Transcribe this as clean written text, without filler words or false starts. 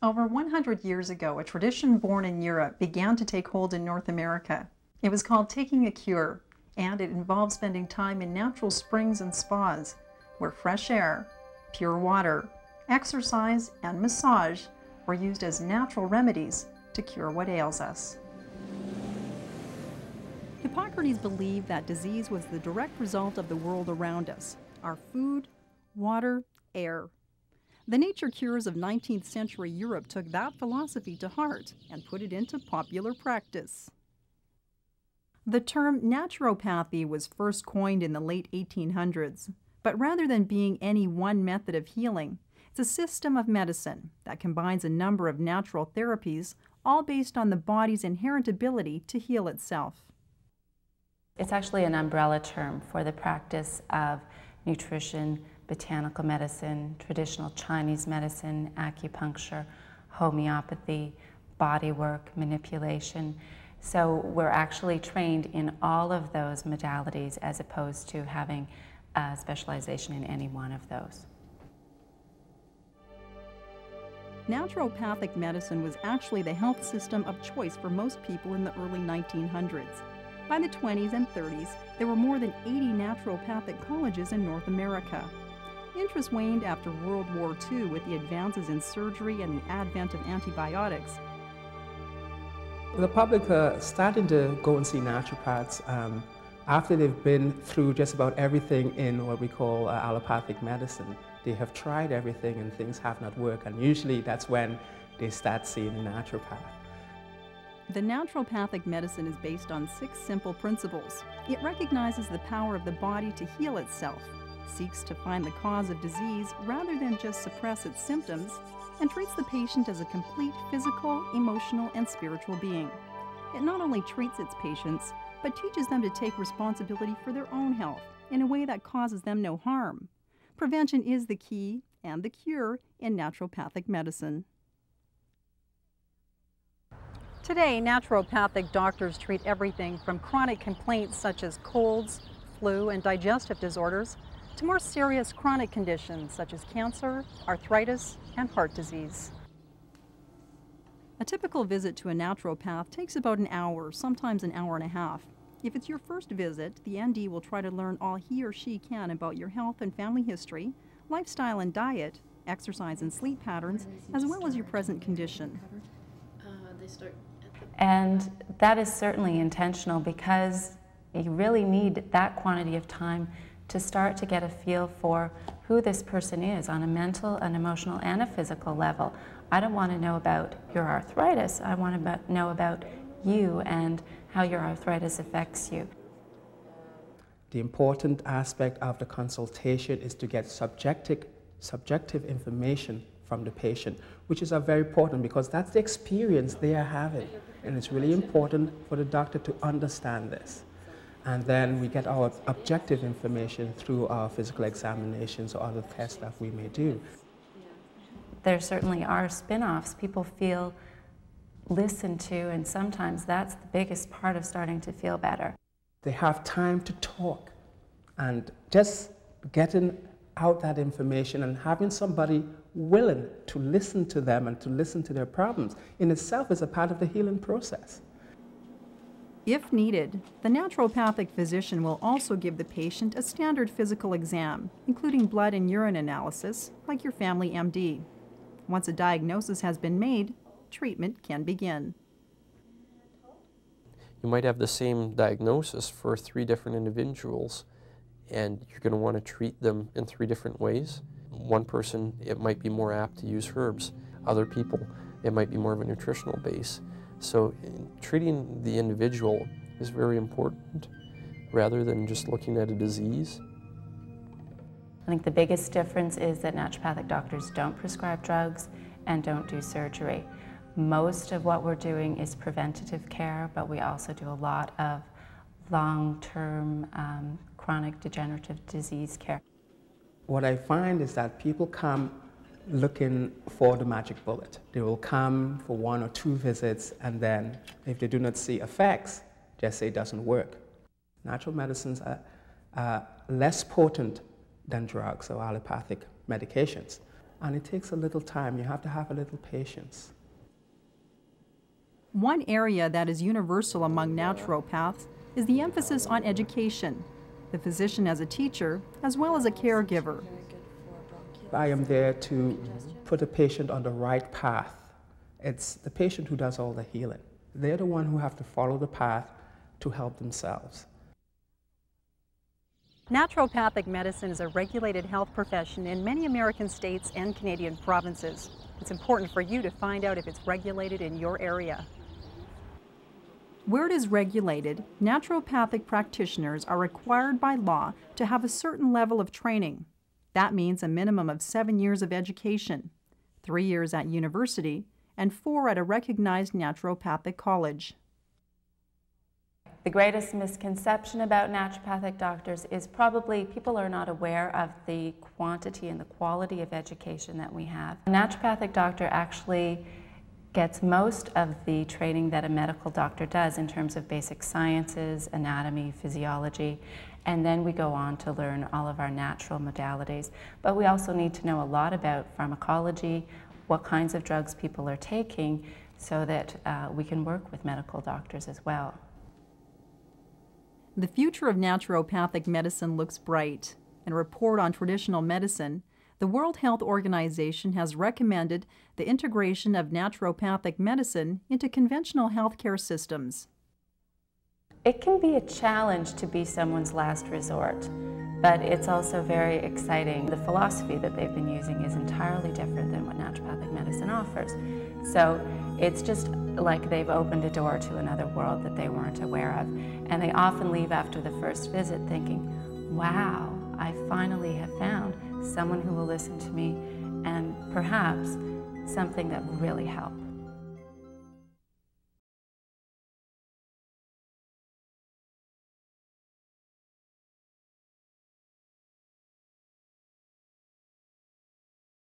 Over 100 years ago, a tradition born in Europe began to take hold in North America. It was called taking a cure, and it involved spending time in natural springs and spas, where fresh air, pure water, exercise, and massage were used as natural remedies to cure what ails us. Hippocrates believed that disease was the direct result of the world around us, our food, water, air. The nature cures of 19th century Europe took that philosophy to heart and put it into popular practice. The term naturopathy was first coined in the late 1800s, but rather than being any one method of healing, it's a system of medicine that combines a number of natural therapies, all based on the body's inherent ability to heal itself. It's actually an umbrella term for the practice of nutrition, botanical medicine, traditional Chinese medicine, acupuncture, homeopathy, body work, manipulation. So we're actually trained in all of those modalities as opposed to having a specialization in any one of those. Naturopathic medicine was actually the health system of choice for most people in the early 1900s. By the 20s and 30s, there were more than 80 naturopathic colleges in North America. Interest waned after World War II with the advances in surgery and the advent of antibiotics. The public are starting to go and see naturopaths after they've been through just about everything in what we call allopathic medicine. They have tried everything and things have not worked, and usually that's when they start seeing a naturopath. The naturopathic medicine is based on 6 simple principles. It recognizes the power of the body to heal itself, seeks to find the cause of disease rather than just suppress its symptoms, and treats the patient as a complete physical, emotional, and spiritual being. It not only treats its patients, but teaches them to take responsibility for their own health in a way that causes them no harm. Prevention is the key and the cure in naturopathic medicine. Today, naturopathic doctors treat everything from chronic complaints such as colds, flu, and digestive disorders to more serious chronic conditions such as cancer, arthritis, and heart disease. A typical visit to a naturopath takes about an hour, sometimes an hour and a half. If it's your first visit, the ND will try to learn all he or she can about your health and family history, lifestyle and diet, exercise and sleep patterns, as well as your present condition. And that is certainly intentional because you really need that quantity of time to start to get a feel for who this person is on a mental, an emotional, and a physical level. I don't want to know about your arthritis. I want to know about you and how your arthritis affects you. The important aspect of the consultation is to get subjective information from the patient, which is very important because that's the experience they are having. And it's really important for the doctor to understand this. And then we get our objective information through our physical examinations or other tests that we may do. There certainly are spin-offs. People feel listened to, and sometimes that's the biggest part of starting to feel better. They have time to talk, and just getting out that information and having somebody willing to listen to them and to listen to their problems in itself is a part of the healing process. If needed, the naturopathic physician will also give the patient a standard physical exam, including blood and urine analysis, like your family MD. Once a diagnosis has been made, treatment can begin. You might have the same diagnosis for 3 different individuals, and you're going to want to treat them in 3 different ways. One person, it might be more apt to use herbs. Other people, it might be more of a nutritional base. So treating the individual is very important rather than just looking at a disease. I think the biggest difference is that naturopathic doctors don't prescribe drugs and don't do surgery. Most of what we're doing is preventative care, but we also do a lot of long-term chronic degenerative disease care. What I find is that people come looking for the magic bullet. They will come for 1 or 2 visits, and then if they do not see effects, just say it doesn't work. Natural medicines are less potent than drugs or allopathic medications. and it takes a little time. You have to have a little patience. One area that is universal among naturopaths is the emphasis on education, the physician as a teacher as well as a caregiver. I am there to put a patient on the right path. It's the patient who does all the healing. They're the one who have to follow the path to help themselves. Naturopathic medicine is a regulated health profession in many American states and Canadian provinces. It's important for you to find out if it's regulated in your area. Where it is regulated, naturopathic practitioners are required by law to have a certain level of training. That means a minimum of 7 years of education, 3 years at university, and 4 at a recognized naturopathic college. The greatest misconception about naturopathic doctors is probably people are not aware of the quantity and the quality of education that we have. A naturopathic doctor actually gets most of the training that a medical doctor does in terms of basic sciences, anatomy, physiology, and then we go on to learn all of our natural modalities. But we also need to know a lot about pharmacology, what kinds of drugs people are taking, so that we can work with medical doctors as well. The future of naturopathic medicine looks bright. In a report on traditional medicine, the World Health Organization has recommended the integration of naturopathic medicine into conventional healthcare systems. It can be a challenge to be someone's last resort, but it's also very exciting. The philosophy that they've been using is entirely different than what naturopathic medicine offers. So it's just like they've opened a door to another world that they weren't aware of. And they often leave after the first visit thinking, wow, I finally have found someone who will listen to me and perhaps something that will really help.